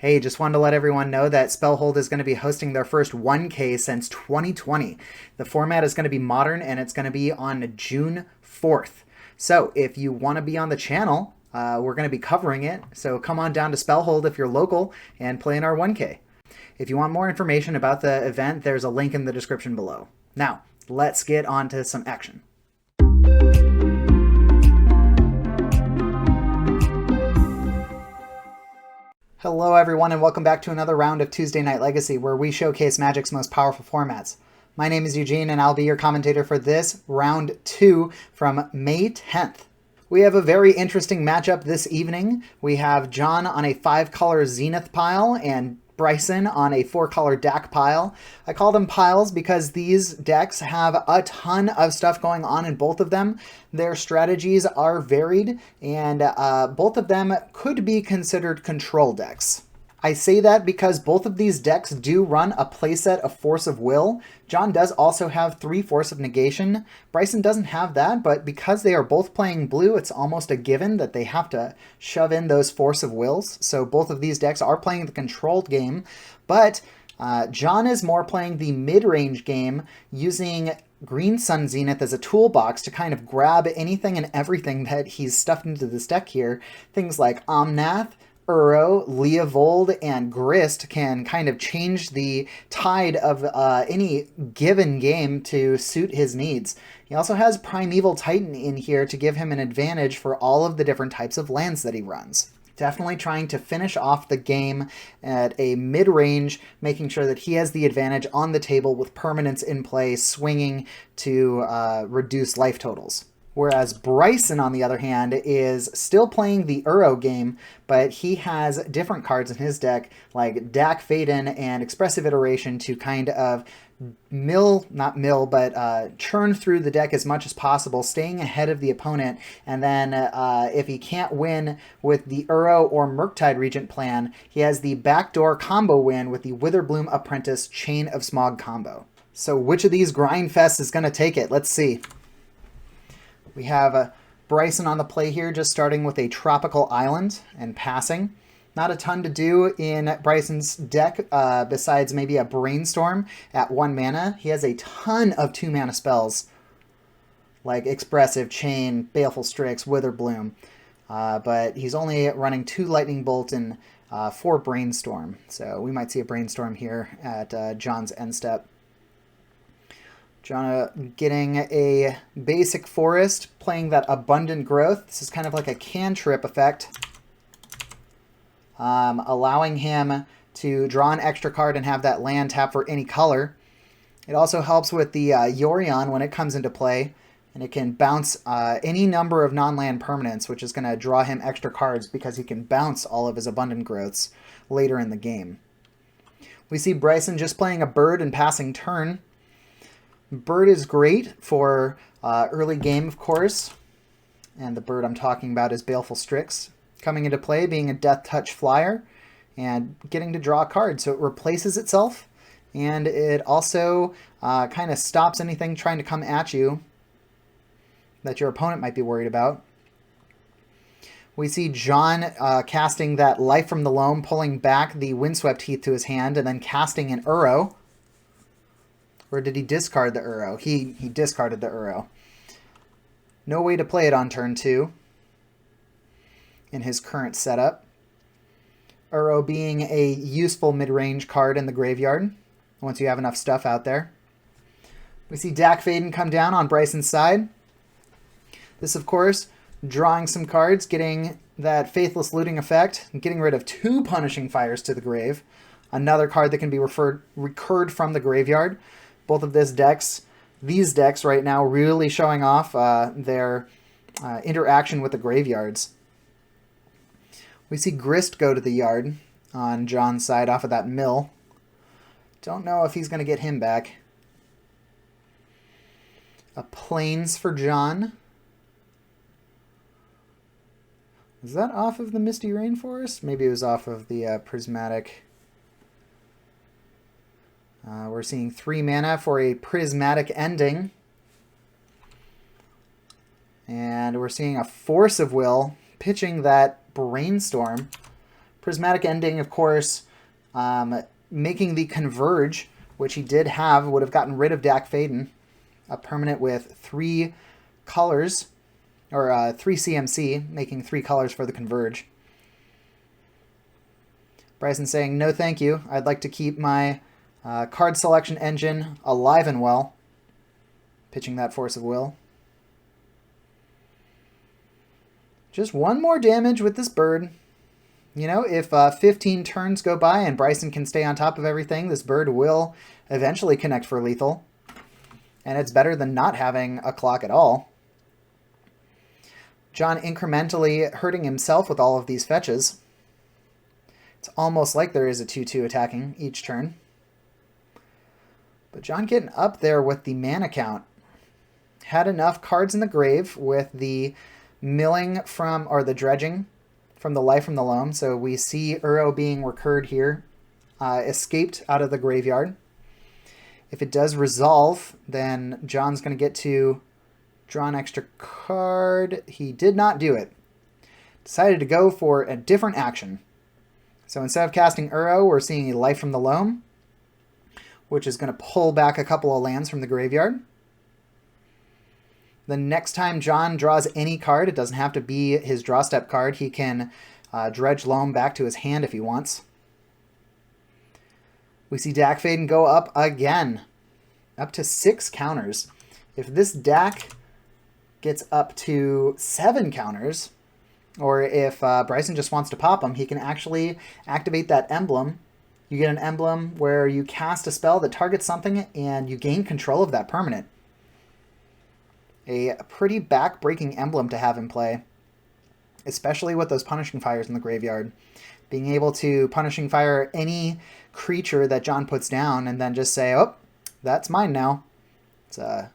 Hey, just wanted to let everyone know that Spellhold is going to be hosting their first 1K since 2020. The format is going to be modern and it's going to be on June 4th. So if you want to be on the channel, we're going to be covering it. So come on down to Spellhold if you're local and play in our 1K. If you want more information about the event, there's a link in the description below. Now, let's get on to some action. Hello everyone and welcome back to another round of Tuesday Night Legacy where we showcase Magic's most powerful formats. My name is Eugene and I'll be your commentator for this round 2 from May 10th. We have a very interesting matchup this evening. We have John on a 5-color Zenith pile and Bryson on a 4-color Dack pile. I call them piles because these decks have a ton of stuff going on in both of them. Their strategies are varied, and both of them could be considered control decks. I say that because both of these decks do run a playset of Force of Will. John does also have 3 Force of Negation. Bryson doesn't have that, but because they are both playing blue, it's almost a given that they have to shove in those Force of Wills. So both of these decks are playing the controlled game, but John is more playing the mid-range game using Green Sun Zenith as a toolbox to kind of grab anything and everything that he's stuffed into this deck here. Things like Omnath, Uro, Leovold, and Grist can kind of change the tide of any given game to suit his needs. He also has Primeval Titan in here to give him an advantage for all of the different types of lands that he runs. Definitely trying to finish off the game at a mid-range, making sure that he has the advantage on the table with permanents in play, swinging to reduce life totals. Whereas Bryson, on the other hand, is still playing the Uro game, but he has different cards in his deck, like Dack Faden and Expressive Iteration, to kind of churn through the deck as much as possible, staying ahead of the opponent. And then if he can't win with the Uro or Murktide Regent plan, he has the backdoor combo win with the Witherbloom Apprentice Chain of Smog combo. So which of these grind fests is going to take it? Let's see. We have Bryson on the play here, just starting with a Tropical Island and passing. Not a ton to do in Bryson's deck besides maybe a Brainstorm at 1 mana. He has a ton of 2-mana spells like Expressive, Chain, Baleful Strix, Witherbloom. But he's only running 2 Lightning Bolt and 4 Brainstorm. So we might see a Brainstorm here at John's end step. John getting a basic forest, playing that abundant growth. This is kind of like a cantrip effect, allowing him to draw an extra card and have that land tap for any color. It also helps with the Yorion when it comes into play, and it can bounce any number of non-land permanents, which is going to draw him extra cards because he can bounce all of his abundant growths later in the game. We see Bryson just playing a bird and passing turn. Bird is great for early game, of course, and the bird I'm talking about is Baleful Strix, coming into play, being a Death Touch flyer, and getting to draw a card. So it replaces itself, and it also kind of stops anything trying to come at you that your opponent might be worried about. We see John casting that Life from the Loam, pulling back the Windswept Heath to his hand, and then casting an Uro. Or did he discard the Uro? He discarded the Uro. No way to play it on turn 2 in his current setup. Uro being a useful mid-range card in the graveyard once you have enough stuff out there. We see Dack Faden come down on Bryson's side. This, of course, drawing some cards, getting that Faithless Looting effect, and getting rid of 2 Punishing Fires to the grave. Another card that can be recurred from the graveyard. Both of these decks right now really showing off their interaction with the graveyards. We see Grist go to the yard on John's side off of that mill. Don't know if he's going to get him back. A Plains for John. Is that off of the Misty Rainforest? Maybe it was off of the Prismatic. We're seeing 3 mana for a Prismatic Ending. And we're seeing a Force of Will pitching that Brainstorm. Prismatic Ending, of course, making the Converge, which he did have, would have gotten rid of Dack Fayden. A permanent with 3 colors, or 3 CMC, making 3 colors for the Converge. Bryson saying, no thank you. I'd like to keep my card selection engine alive and well. Pitching that Force of Will. Just 1 more damage with this bird. You know, if 15 turns go by and Bryson can stay on top of everything, this bird will eventually connect for lethal. And it's better than not having a clock at all. John incrementally hurting himself with all of these fetches. It's almost like there is a 2-2 attacking each turn. But John getting up there with the mana count. Had enough cards in the grave with the milling from, or the dredging from the Life from the Loam. So we see Uro being recurred here. Escaped out of the graveyard. If it does resolve, then John's going to get to draw an extra card. He did not do it. Decided to go for a different action. So instead of casting Uro, we're seeing a Life from the Loam, which is going to pull back a couple of lands from the graveyard. The next time John draws any card, it doesn't have to be his draw step card. He can dredge Loam back to his hand if he wants. We see Dack Fayden go up again, up to 6 counters. If this Dack gets up to 7 counters, or if Bryson just wants to pop him, he can actually activate that emblem. You get an emblem where you cast a spell that targets something and you gain control of that permanent. A pretty back-breaking emblem to have in play, especially with those Punishing Fires in the graveyard. Being able to Punishing Fire any creature that John puts down and then just say, oh, that's mine now. It's a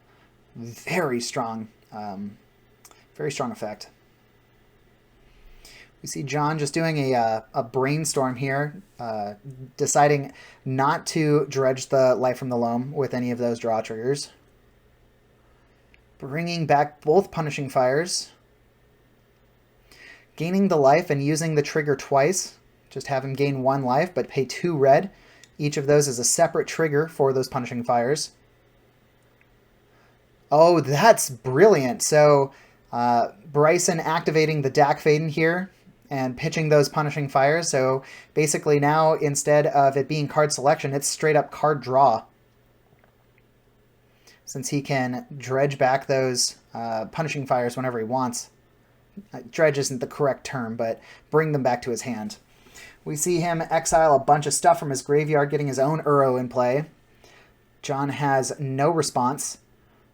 very strong effect. We see John just doing a brainstorm here, deciding not to dredge the Life from the Loam with any of those draw triggers. Bringing back both Punishing Fires. Gaining the life and using the trigger twice. Just have him gain 1 life, but pay 2 red. Each of those is a separate trigger for those Punishing Fires. Oh, that's brilliant. So Bryson activating the Dack Fayden here and pitching those Punishing Fires. So basically now, instead of it being card selection, it's straight up card draw. Since he can dredge back those Punishing Fires whenever he wants. Dredge isn't the correct term, but bring them back to his hand. We see him exile a bunch of stuff from his graveyard, getting his own Uro in play. John has no response.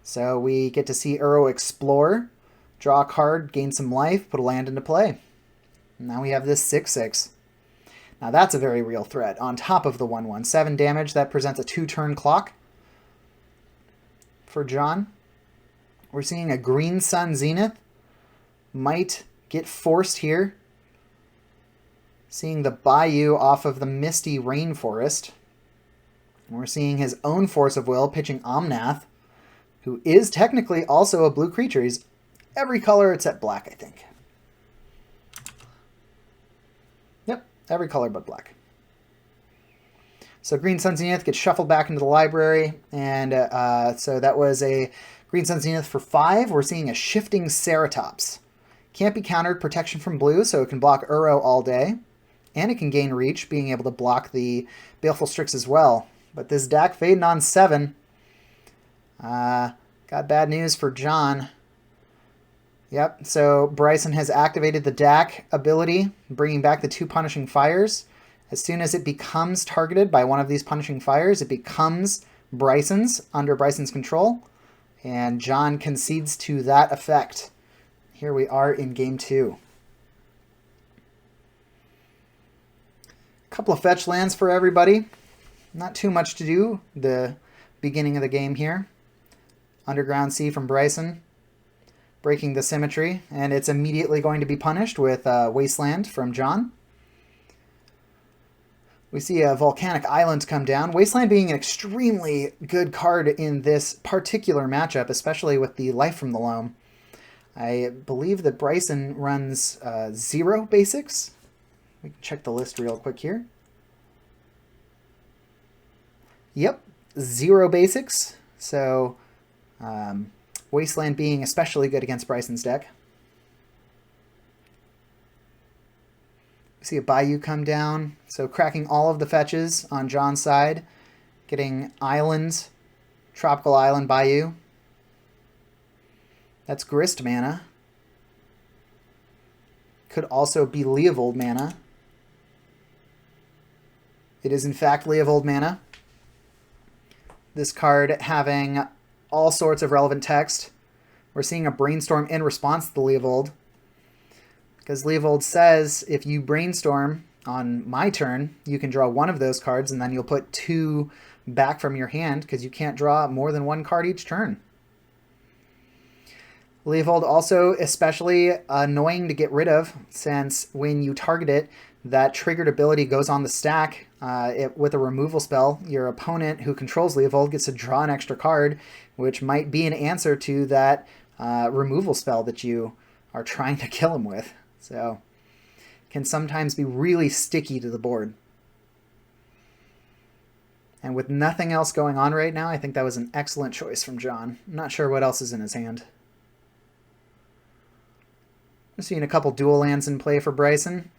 So we get to see Uro explore, draw a card, gain some life, put a land into play. Now we have this 6/6. Now that's a very real threat. On top of the 1/1. 7 damage, that presents a 2-turn clock for John. We're seeing a Green Sun Zenith. Might get forced here. Seeing the Bayou off of the Misty Rainforest. And we're seeing his own Force of Will pitching Omnath, who is technically also a blue creature. He's every color except black, I think. Yep, every color but black. So Green Sun Zenith gets shuffled back into the library, and so that was a Green Sun Zenith for 5. We're seeing a Shifting Ceratops. Can't be countered, protection from blue, so it can block Uro all day. And it can gain reach, being able to block the Baleful Strix as well. But this Dack Fayden on 7. Got bad news for John. Yep, so Bryson has activated the Dack ability, bringing back the 2 Punishing Fires. As soon as it becomes targeted by one of these Punishing Fires, it becomes Bryson's, under Bryson's control. And John concedes to that effect. Here we are in game 2. A couple of fetch lands for everybody. Not too much to do the beginning of the game here. Underground Sea from Bryson, breaking the symmetry, and it's immediately going to be punished with Wasteland from John. We see a Volcanic Island come down. Wasteland being an extremely good card in this particular matchup, especially with the Life from the Loam. I believe that Bryson runs 0 basics. We can check the list real quick here. Yep, 0 basics. So Wasteland being especially good against Bryson's deck. We see a Bayou come down. So cracking all of the fetches on John's side. Getting Islands, Tropical Island Bayou. That's Grist mana. Could also be Leovold mana. It is in fact Leovold mana. This card having all sorts of relevant text. We're seeing a Brainstorm in response to the Leovold. Because Leovold says if you Brainstorm on my turn, you can draw one of those cards and then you'll put 2 back from your hand because you can't draw more than 1 card each turn. Leovold also especially annoying to get rid of, since when you target it, that triggered ability goes on the stack. With a removal spell, your opponent who controls Leovold gets to draw an extra card, which might be an answer to that removal spell that you are trying to kill him with. So, can sometimes be really sticky to the board. And with nothing else going on right now, I think that was an excellent choice from John. I'm not sure what else is in his hand. We're seeing a couple dual lands in play for Bryson.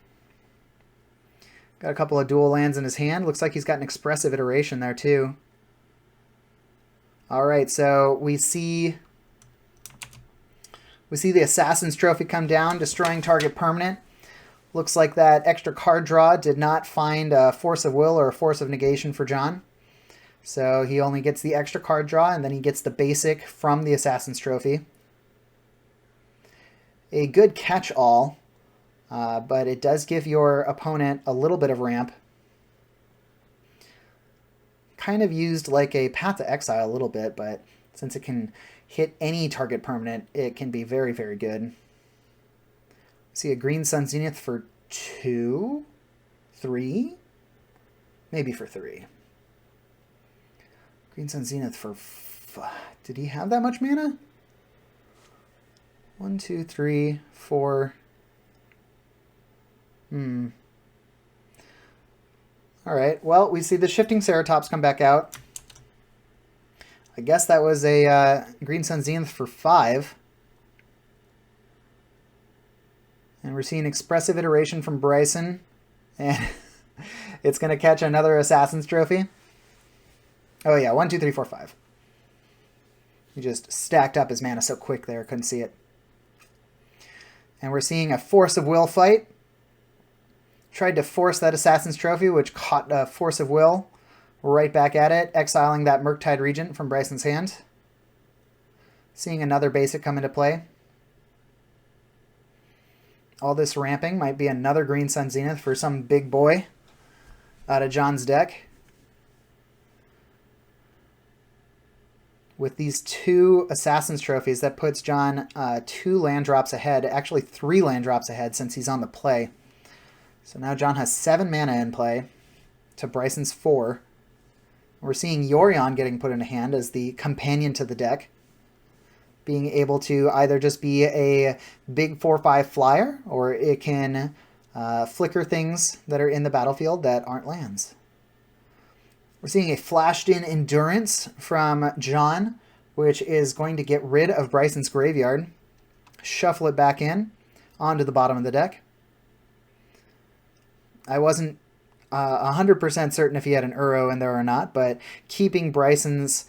Got a couple of dual lands in his hand. Looks like he's got an expressive iteration there too. All right, so we see the Assassin's Trophy come down, destroying target permanent. Looks like that extra card draw did not find a Force of Will or a Force of Negation for John. So he only gets the extra card draw, and then he gets the basic from the Assassin's Trophy. A good catch-all, but it does give your opponent a little bit of ramp. Kind of used like a Path to Exile a little bit, but since it can hit any target permanent, it can be very, very good. See a Green Sun Zenith for 2? 3? Maybe for 3. Green Sun Zenith for... Did he have that much mana? 1, 2, 3, 4. Alright, well, we see the Shifting Ceratops come back out. I guess that was a Green Sun Zenith for 5. And we're seeing Expressive Iteration from Bryson. And it's going to catch another Assassin's Trophy. Oh yeah, 1, 2, 3, 4, 5. He just stacked up his mana so quick there, couldn't see it. And we're seeing a Force of Will fight. Tried to force that Assassin's Trophy, which caught a Force of Will right back at it, exiling that Murktide Regent from Bryson's hand. Seeing another basic come into play. All this ramping might be another Green Sun Zenith for some big boy out of John's deck. With these 2 Assassin's Trophies, that puts John 2 land drops ahead, actually 3 land drops ahead since he's on the play. So now John has 7 mana in play to Bryson's 4. We're seeing Yorion getting put into hand as the companion to the deck, being able to either just be a big 4/5 flyer, or it can flicker things that are in the battlefield that aren't lands. We're seeing a flashed-in Endurance from John, which is going to get rid of Bryson's graveyard, shuffle it back in onto the bottom of the deck. I wasn't 100% certain if he had an Uro in there or not, but keeping Bryson's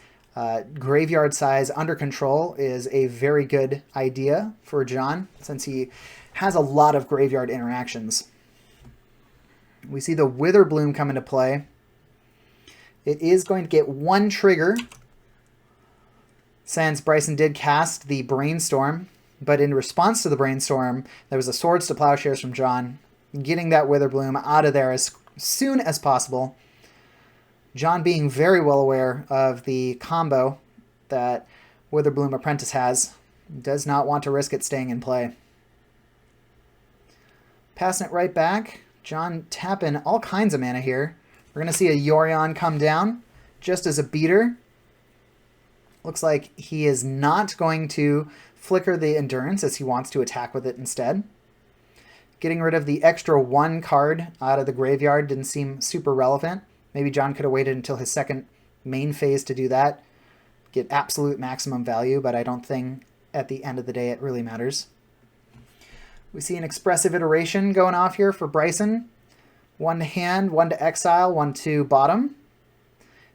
graveyard size under control is a very good idea for John, since he has a lot of graveyard interactions. We see the Witherbloom come into play. It is going to get 1 trigger, since Bryson did cast the Brainstorm, but in response to the Brainstorm, there was a Swords to Plowshares from John, getting that Witherbloom out of there as soon as possible. John being very well aware of the combo that Witherbloom Apprentice has, does not want to risk it staying in play. Passing it right back, John tapping all kinds of mana here. We're going to see a Yorion come down just as a beater. Looks like he is not going to flicker the Endurance as he wants to attack with it instead. Getting rid of the extra 1 card out of the graveyard didn't seem super relevant. Maybe John could have waited until his second main phase to do that. Get absolute maximum value, but I don't think at the end of the day it really matters. We see an expressive iteration going off here for Bryson. 1 to hand, 1 to exile, 1 to bottom.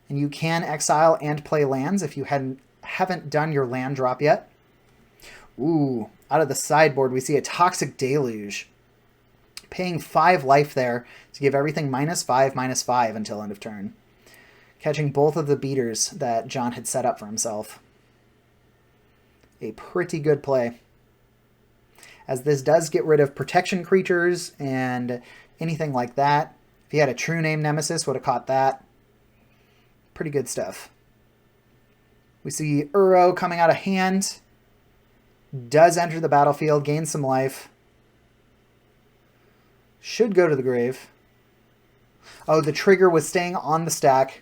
And you can exile and play lands if you haven't done your land drop yet. Ooh, out of the sideboard we see a Toxic Deluge. Paying 5 life there to give everything -5/-5 until end of turn. Catching both of the beaters that John had set up for himself. A pretty good play. As this does get rid of protection creatures and anything like that. If he had a True Name Nemesis, would have caught that. Pretty good stuff. We see Uro coming out of hand. Does enter the battlefield, gains some life. Should go to the grave. Oh, the trigger was staying on the stack.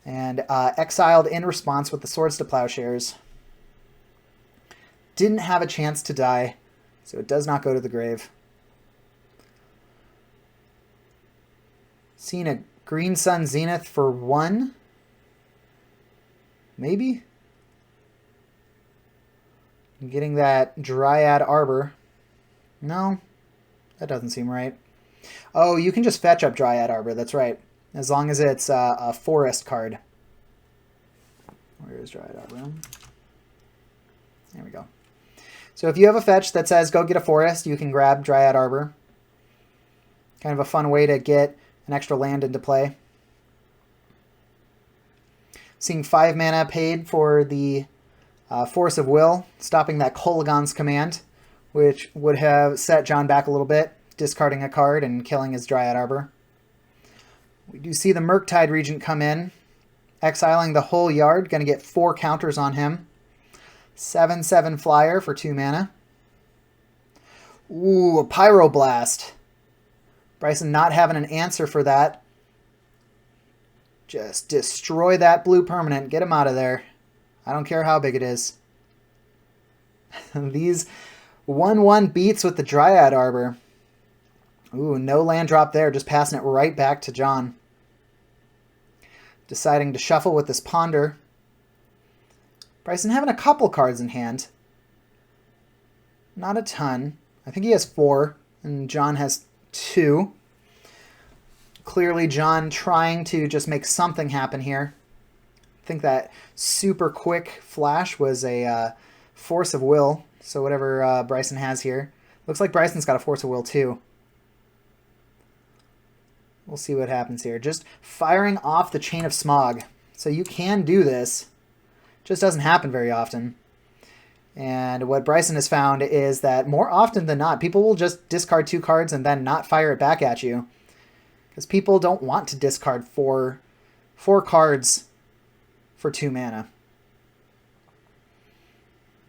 And exiled in response with the Swords to Plowshares. Didn't have a chance to die, so it does not go to the grave. Seeing a Green Sun Zenith for 1. Maybe? Getting that Dryad Arbor. No, that doesn't seem right. Oh, you can just fetch up Dryad Arbor, that's right. As long as it's a forest card. Where is Dryad Arbor? There we go. So if you have a fetch that says go get a forest, you can grab Dryad Arbor. Kind of a fun way to get an extra land into play. Seeing 5 mana paid for the Force of Will, stopping that Kolaghan's Command, which would have set John back a little bit, discarding a card and killing his Dryad Arbor. We do see the Murktide Regent come in, exiling the whole yard, going to get 4 counters on him. 7/7 flyer for 2 mana. Ooh, a Pyroblast. Bryson not having an answer for that. Just destroy that blue permanent. Get him out of there. I don't care how big it is. These 1/1 beats with the Dryad Arbor. Ooh, no land drop there. Just passing it right back to John. Deciding to shuffle with this Ponder. Bryson having a couple cards in hand. Not a ton. I think he has 4, and John has 2. Clearly John trying to just make something happen here. I think that super quick flash was a Force of Will. So whatever Bryson has here. Looks like Bryson's got a Force of Will too. We'll see what happens here. Just firing off the Chain of Smog. So you can do this. Just doesn't happen very often. And what Bryson has found is that more often than not, people will just discard 2 cards and then not fire it back at you. Because people don't want to discard four cards for 2 mana.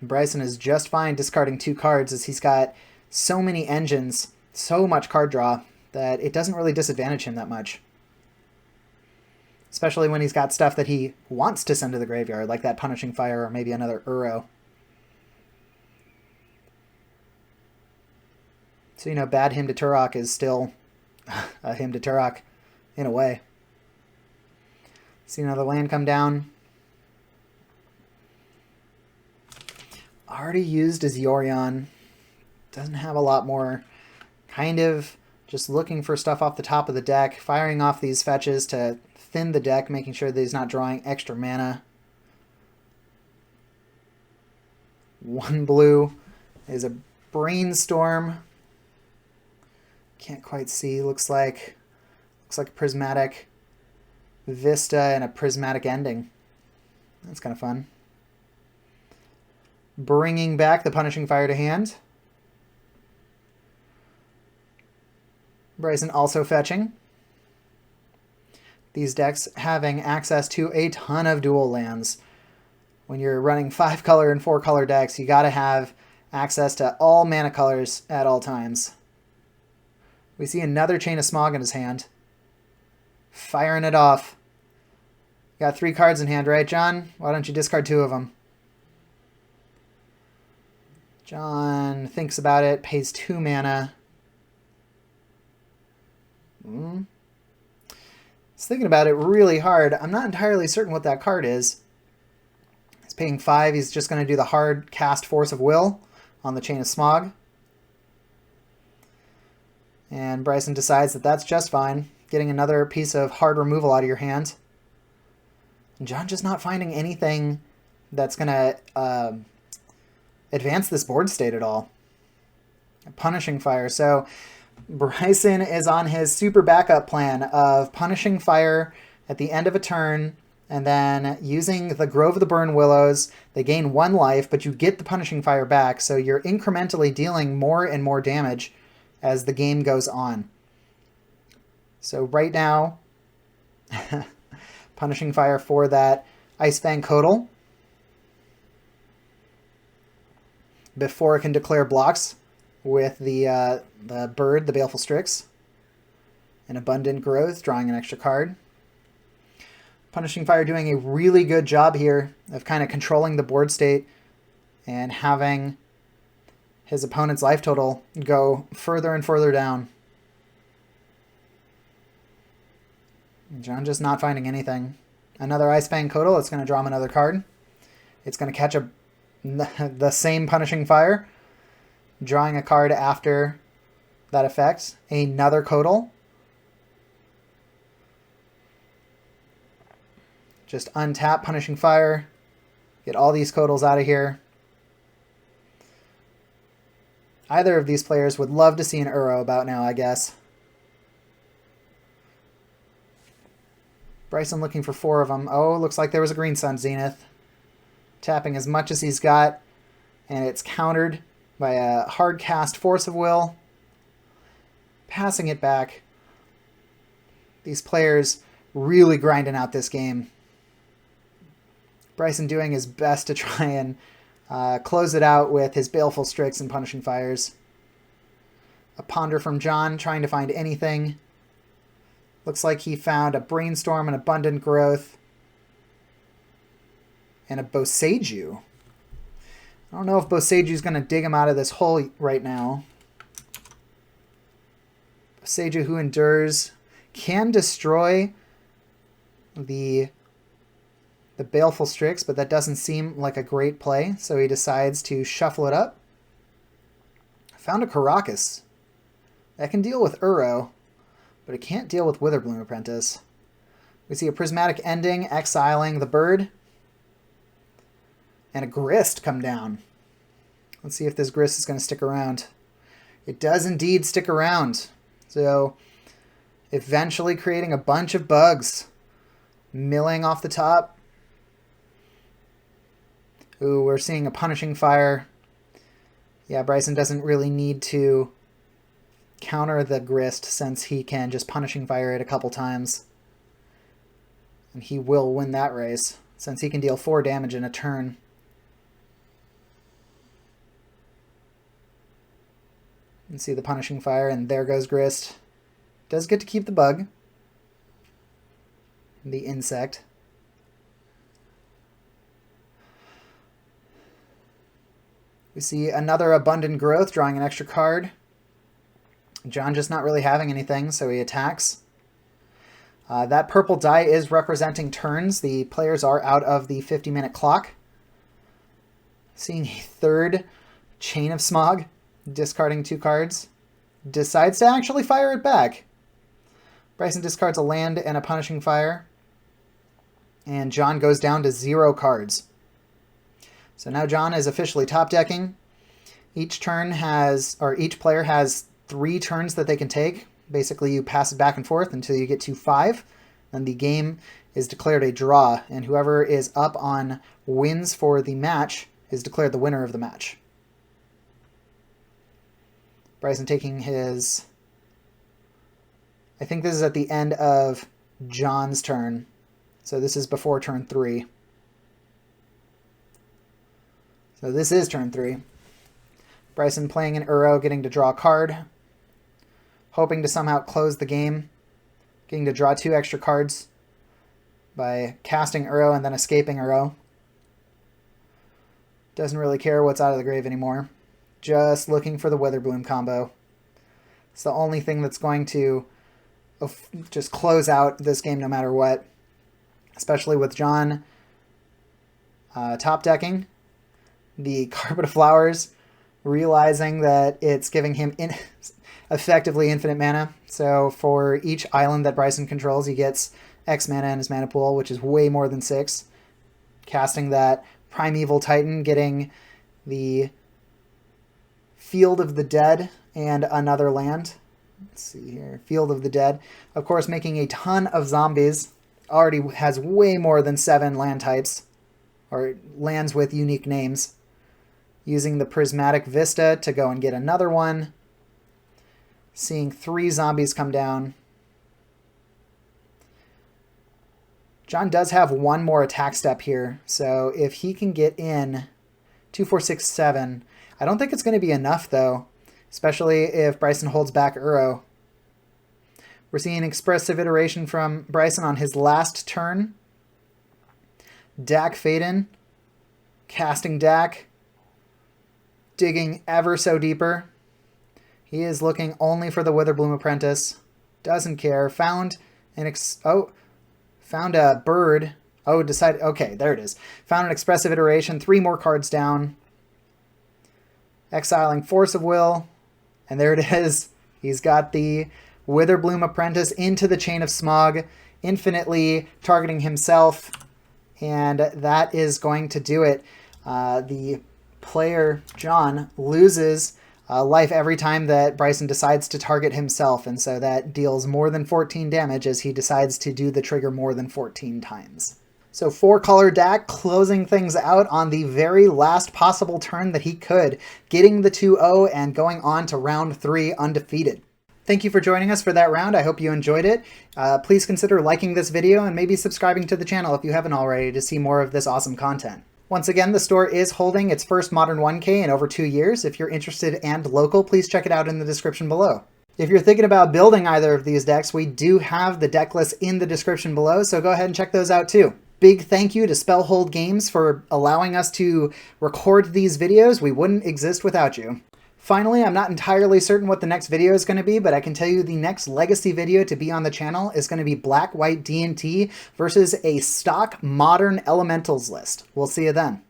And Bryson is just fine discarding 2 cards as he's got so many engines, so much card draw, that it doesn't really disadvantage him that much. Especially when he's got stuff that he wants to send to the graveyard, like that Punishing Fire or maybe another Uro. So, you know, bad Hymn to Turok is still a Hymn to Turok in a way. See another land come down. Already used as Yorion. Doesn't have a lot more. Kind of just looking for stuff off the top of the deck. Firing off these fetches to thin the deck, making sure that he's not drawing extra mana. 1 blue is a Brainstorm. Can't quite see. Looks like a Prismatic Vista and a Prismatic Ending. That's kind of fun. Bringing back the Punishing Fire to hand. Bryson also fetching. These decks having access to a ton of dual lands. When you're running 5-color and 4-color decks, you gotta have access to all mana colors at all times. We see another Chain of Smog in his hand. Firing it off. Got 3 cards in hand, right, John? Why don't you discard 2 of them? John thinks about it, pays 2 mana, I was thinking about it really hard. I'm not entirely certain what that card is. He's paying 5. He's just going to do the hard cast Force of Will on the Chain of Smog. And Bryson decides that that's just fine. Getting another piece of hard removal out of your hand. And John just not finding anything that's going to advance this board state at all. Punishing Fire. So Bryson is on his super backup plan of Punishing Fire at the end of a turn, and then using the Grove of the Burn Willows. They gain 1 life, but you get the Punishing Fire back, so you're incrementally dealing more and more damage as the game goes on. So right now, Punishing Fire for that Icefang Codal before it can declare blocks with the bird, the Baleful Strix. An Abundant Growth, drawing an extra card. Punishing Fire doing a really good job here of kind of controlling the board state and having his opponent's life total go further and further down. John just not finding anything. Another Icefang Codal, it's going to draw him another card. It's going to catch the same Punishing Fire, drawing a card after that effect. Another Codal. Just untap Punishing Fire. Get all these Codals out of here. Either of these players would love to see an Uro about now, I guess. Bryson looking for 4 of them. Oh, looks like there was a Green Sun Zenith. Tapping as much as he's got, and it's countered by a hard cast Force of Will. Passing it back. These players really grinding out this game. Bryson doing his best to try and close it out with his Baleful Strix and Punishing Fires. A Ponder from John, trying to find anything. Looks like he found a Brainstorm, an Abundant Growth, and a Boseiju. I don't know if Boseiju's going to dig him out of this hole right now. Boseiju, who endures, can destroy the Baleful Strix, but that doesn't seem like a great play, so he decides to shuffle it up. Found a Karakas. That can deal with Uro, but it can't deal with Witherbloom Apprentice. We see a Prismatic Ending, exiling the bird, and a Grist come down. Let's see if this Grist is going to stick around. It does indeed stick around. So, eventually creating a bunch of bugs. Milling off the top. Ooh, we're seeing a Punishing Fire. Yeah, Bryson doesn't really need to counter the Grist since he can just Punishing Fire it a couple times. And he will win that race since he can deal 4 damage in a turn. You can see the Punishing Fire, and there goes Grist. Does get to keep the bug. The insect. We see another Abundant Growth, drawing an extra card. John just not really having anything, so he attacks. That purple die is representing turns. The players are out of the 50-minute clock. Seeing a third Chain of Smog, discarding 2 cards. Decides to actually fire it back. Bryson discards a land and a Punishing Fire. And John goes down to 0 cards. So now John is officially top decking. Each player has 3 turns that they can take. Basically, you pass it back and forth until you get to 5. Then the game is declared a draw, and whoever is up on wins for the match is declared the winner of the match. Bryson taking his... I think this is at the end of John's turn. So this is before turn 3. So this is turn 3. Bryson playing an Uro, getting to draw a card. Hoping to somehow close the game. Getting to draw 2 extra cards by casting Uro and then escaping Uro. Doesn't really care what's out of the grave anymore. Just looking for the Witherbloom combo. It's the only thing that's going to just close out this game no matter what, especially with John top decking the Carpet of Flowers, realizing that it's giving him effectively infinite mana. So for each island that Bryson controls, he gets X mana in his mana pool, which is way more than 6. Casting that Primeval Titan, getting the Field of the Dead and another land. Let's see here. Field of the Dead. Of course, making a ton of zombies. Already has way more than 7 land types, or lands with unique names. Using the Prismatic Vista to go and get another one. Seeing 3 zombies come down. John does have one more attack step here, so if he can get in 2, 4, 6, 7, I don't think it's going to be enough though, especially if Bryson holds back Uro. We're seeing expressive iteration from Bryson on his last turn. Dack Faden, casting Dack, digging ever so deeper. He is looking only for the Witherbloom Apprentice. Doesn't care. Found a bird. Oh, decided. Okay, there it is. Found an expressive iteration. 3 more cards down. Exiling Force of Will. And there it is. He's got the Witherbloom Apprentice into the Chain of Smog, infinitely targeting himself. And that is going to do it. The player, John, loses life every time that Bryson decides to target himself, and so that deals more than 14 damage as he decides to do the trigger more than 14 times. So 4-color Dack closing things out on the very last possible turn that he could, getting the 2-0 and going on to round 3 undefeated. Thank you for joining us for that round. I hope you enjoyed it. Please consider liking this video and maybe subscribing to the channel if you haven't already to see more of this awesome content. Once again, the store is holding its first Modern 1K in over 2 years. If you're interested and local, please check it out in the description below. If you're thinking about building either of these decks, we do have the deck lists in the description below, so go ahead and check those out too. Big thank you to Spellhold Games for allowing us to record these videos. We wouldn't exist without you. Finally, I'm not entirely certain what the next video is going to be, but I can tell you the next Legacy video to be on the channel is going to be Black-White D&T versus a stock Modern Elementals list. We'll see you then.